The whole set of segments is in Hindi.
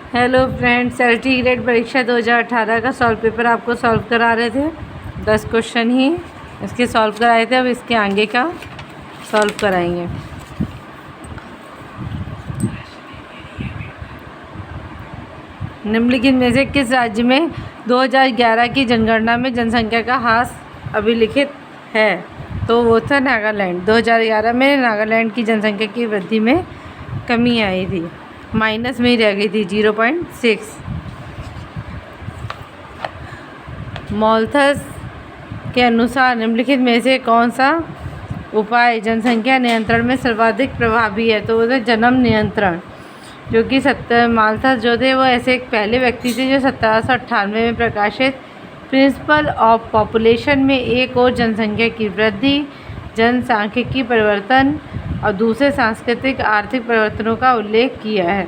हेलो फ्रेंड्स, एलटी ग्रेड परीक्षा 2018 का सॉल्व पेपर आपको सॉल्व करा रहे थे। 10 क्वेश्चन ही इसके सॉल्व कराए थे, अब इसके आगे का सॉल्व कराएंगे। निम्नलिखित में से किस राज्य में 2011 की जनगणना में जनसंख्या का ह्रास अभिलिखित है? तो वो था नागालैंड। 2011 में नागालैंड की जनसंख्या की वृद्धि में कमी आई थी, माइनस में ही रह गई थी 0.6। मॉल्थस के अनुसार निम्नलिखित में से कौन सा उपाय जनसंख्या नियंत्रण में सर्वाधिक प्रभावी है? तो वो था जन्म नियंत्रण, जो कि माल्थस जो थे वो ऐसे एक पहले व्यक्ति थे जो 1798 में प्रकाशित प्रिंसिपल ऑफ पॉपुलेशन में एक और जनसंख्या की वृद्धि, जनसांख्यिकी परिवर्तन और दूसरे सांस्कृतिक आर्थिक परिवर्तनों का उल्लेख किया है।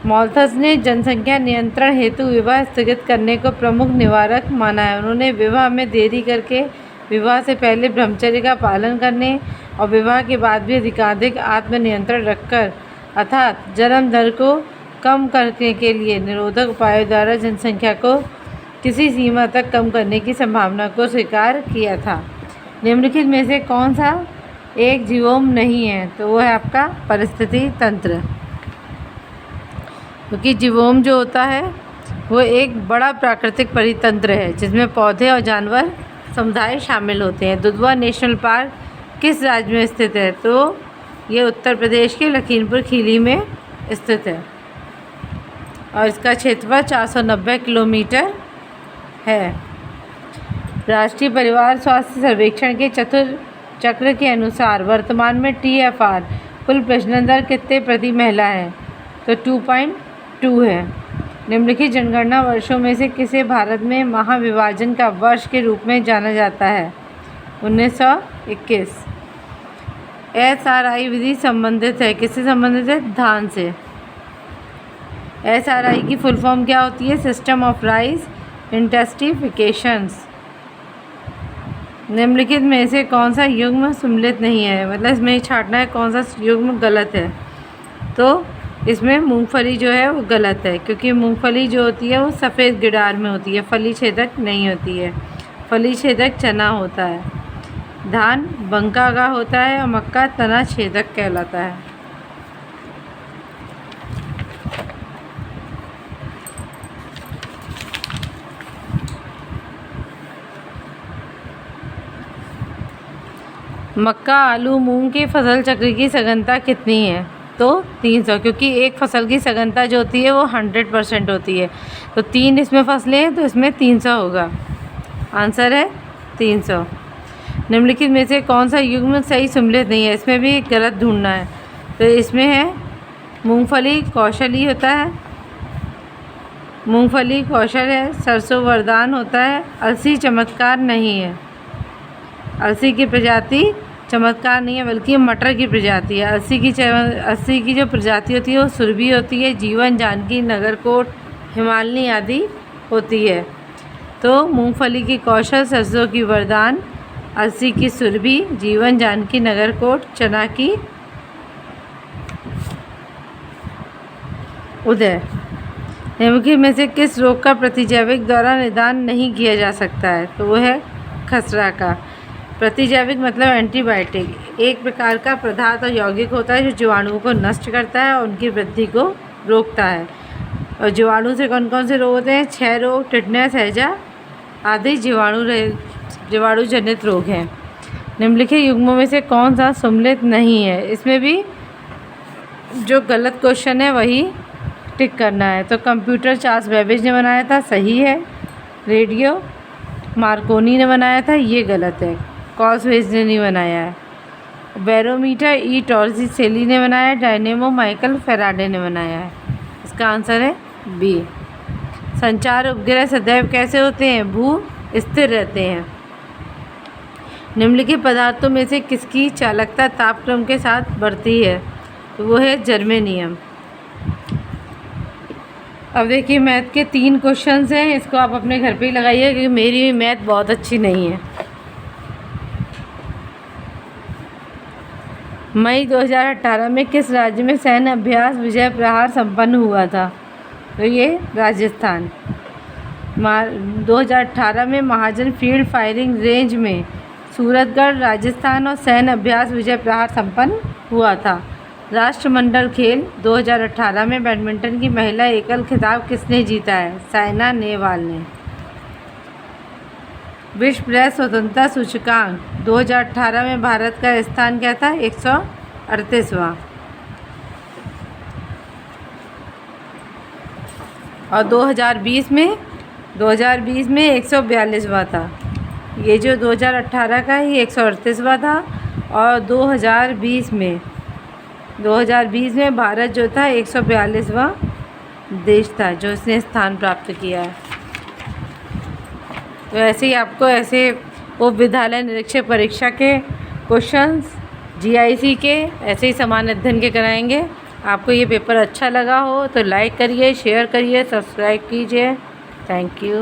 मॉल्थस ने जनसंख्या नियंत्रण हेतु विवाह स्थगित करने को प्रमुख निवारक माना है। उन्होंने विवाह में देरी करके, विवाह से पहले ब्रह्मचर्य का पालन करने और विवाह के बाद भी अधिकाधिक आत्मनियंत्रण रखकर अर्थात जन्म दर को कम करने के लिए निरोधक उपायों द्वारा जनसंख्या को किसी सीमा तक कम करने की संभावना को स्वीकार किया था। निम्नलिखित में से कौन सा एक जीवोम नहीं है? तो वो है आपका परिस्थिति तंत्र, क्योंकि जीवोम जो होता है वो एक बड़ा प्राकृतिक परितंत्र है जिसमें पौधे और जानवर समुदाय शामिल होते हैं। दुधवा नेशनल पार्क किस राज्य में स्थित है? तो ये उत्तर प्रदेश के लखीमपुर खीरी में स्थित है और इसका क्षेत्रफल 490 किलोमीटर है। राष्ट्रीय परिवार स्वास्थ्य सर्वेक्षण के चक्र के अनुसार वर्तमान में TFR कुल प्रजनन दर कितने प्रति महिला है? तो 2.2 है। निम्नलिखित जनगणना वर्षों में से किसे भारत में महाविभाजन का वर्ष के रूप में जाना जाता है? 1921। SRI विधि संबंधित है, किससे संबंधित है? धान से। SRI की फुल फॉर्म क्या होती है? System of rice intensifications. निम्नलिखित में से कौन सा युग्म सम्मिलित नहीं है? मतलब इसमें ही छांटना है कौन सा युग्म गलत है। तो इसमें मूंगफली जो है वो गलत है, क्योंकि मूंगफली जो होती है वो सफ़ेद गिडार में होती है, फली छेदक नहीं होती है। फली छेदक चना होता है, धान बंका का होता है और मक्का तना छेदक कहलाता है। मक्का, आलू, मूंग के फसल चक्र की सघनता कितनी है? तो 300, क्योंकि एक फसल की सघनता जो होती है वो 100% होती है। तो 3 इसमें फसलें हैं तो इसमें 300 होगा। आंसर है 300। निम्नलिखित में से कौन सा युग्म सही सम्मिलित नहीं है? इसमें भी गलत ढूंढना है। तो इसमें है मूंगफली कौशली होता है, मूंगफली कौशल है, सरसों वरदान होता है, अलसी चमत्कार नहीं है। अलसी की प्रजाति चमत्कार नहीं है बल्कि मटर की प्रजाति है। अलसी की जो प्रजाति होती है वो सुरभि होती है, जीवन, जानकी, नगरकोट, हिमालनी आदि होती है। तो मूंगफली की कौशल, सरसों की वरदान, अलसी की सुरभि, जीवन, जानकी, नगरकोट, चना की उदय। निम्नलिखित में से किस रोग का प्रतिजैविक द्वारा निदान नहीं किया जा सकता है? तो वो है खसरा का। प्रतिजैविक मतलब एंटीबायोटिक एक प्रकार का पदार्थ और यौगिक होता है जो जीवाणुओं को नष्ट करता है और उनकी वृद्धि को रोकता है। और जीवाणु से कौन कौन से रोग होते हैं? 6 रोग, टिटनेस, हैजा आदि जीवाणु जनित रोग हैं। निम्नलिखित युग्मों में से कौन सा सम्मिलित नहीं है? इसमें भी जो गलत क्वेश्चन है वही टिक करना है। तो कंप्यूटर चार्ल्स बेबेज ने बनाया था, सही है। रेडियो मार्कोनी ने बनाया था, ये गलत है। कॉल्सवेज ने नहीं बनाया है। बैरोमीटर टॉर्सिसेली ने बनाया है। डायनेमो माइकल फेराडे ने बनाया है। इसका आंसर है बी। संचार उपग्रह सदैव कैसे होते हैं? भू स्थिर रहते हैं। निम्नलिखित पदार्थों में से किसकी चालकता तापक्रम के साथ बढ़ती है? तो वो है जर्मेनियम। अब देखिए मैथ के 3 क्वेश्चंस हैं, इसको आप अपने घर पे ही लगाइए क्योंकि मेरी मैथ बहुत अच्छी नहीं है। मई 2018 में किस राज्य में सैन्य अभ्यास विजय प्रहार संपन्न हुआ था? तो ये राजस्थान। 2018 में महाजन फील्ड फायरिंग रेंज में सूरतगढ़ राजस्थान और सैन्य अभ्यास विजय प्रहार संपन्न हुआ था। राष्ट्रमंडल खेल 2018 में बैडमिंटन की महिला एकल खिताब किसने जीता है? साइना नेहवाल ने। विश्व प्रेस स्वतंत्रता सूचकांक 2018 में भारत का स्थान क्या था? 138वां। और 2020 में 142वां था। ये जो 2018 का है ये 138वां था। और 2020 में भारत जो था 142वां देश था जो इसने स्थान प्राप्त किया है। तो ऐसे ही आपको ऐसे उप विद्यालय निरीक्षक परीक्षा के क्वेश्चंस GIC के ऐसे ही सामान्य अध्ययन के कराएंगे। आपको ये पेपर अच्छा लगा हो तो लाइक करिए, शेयर करिए, सब्सक्राइब कीजिए। Thank you.